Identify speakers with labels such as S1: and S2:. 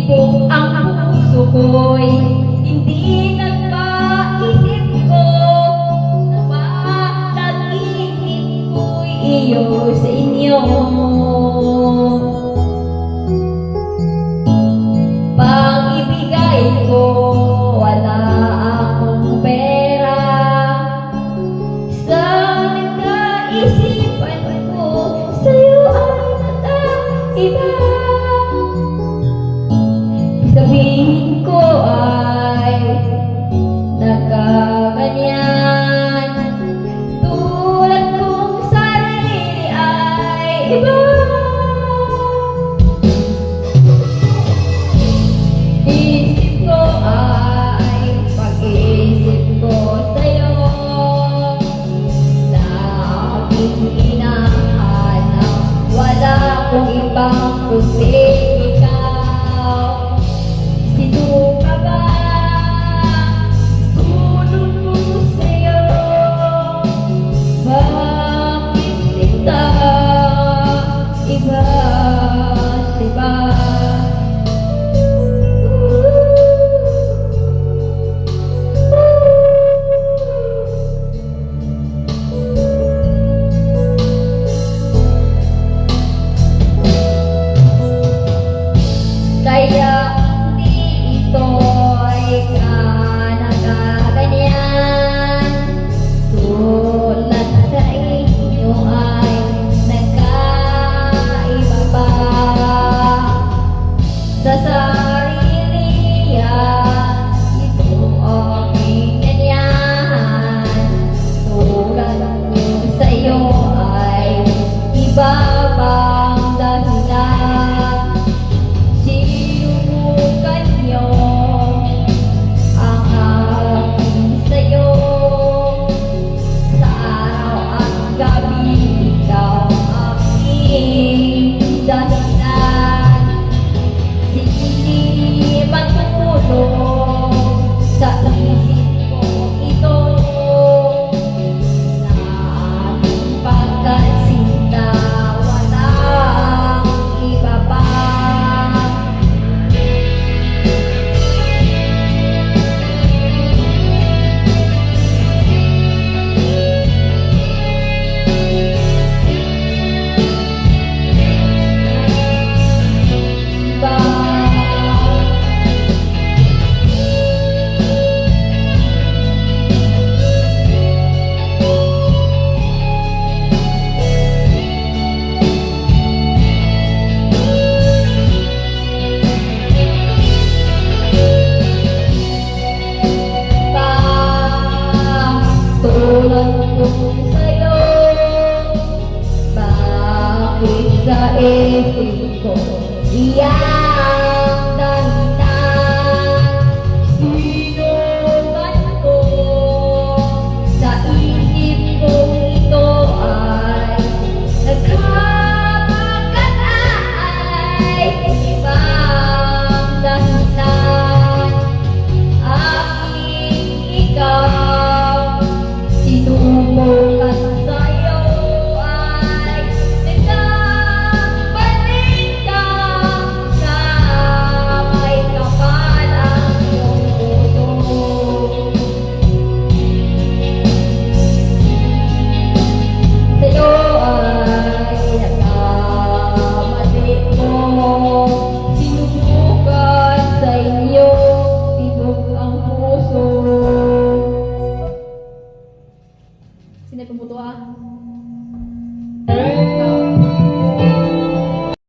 S1: Tibok ang puso ko'y hindi nagpaisip ko na pag-ibig ko'y iyo sa inyo. Pag-ibigay ko, wala akong pera. Sa nagkaisipan ko, sa'yo ay nag-iba. Sabihin ko ay nagkaganyan, tulad kong sarili ay iba. Isip ko ay pag-isip ko sa'yo, laging hinahanap, wala akong ibang kundi ikaw. Sino ka ba? Tulong ko sa'yo, bakit kita iba sa iba? Kaya ito ay nagkaganyan, tulad sa inyo ay nagkaiba pa. Sa sarili yan, ito aking ganyan, tulad nyo sa'yo ay iba pang dahilan. Sinubukan nyo ang aking sa'yo, sa araw at gabi ikaw aking dahilan. Hindi magtulog sa isip ko ito, na aking pagkasinta, walang iba pa. Tulad ko sa'yo, bakit sa isip ko iyang dahilan? Sino man ko sa isip kong ito ay nagkakagat ay ibang dahilan. Aking ikaw, sinubukan sa'yo ay nagbalik ka, na may kapal ang iyong puso. Sa'yo ay nagkamali mo, sinubukan sa inyo, tibok ang puso. Sino pumuto ah?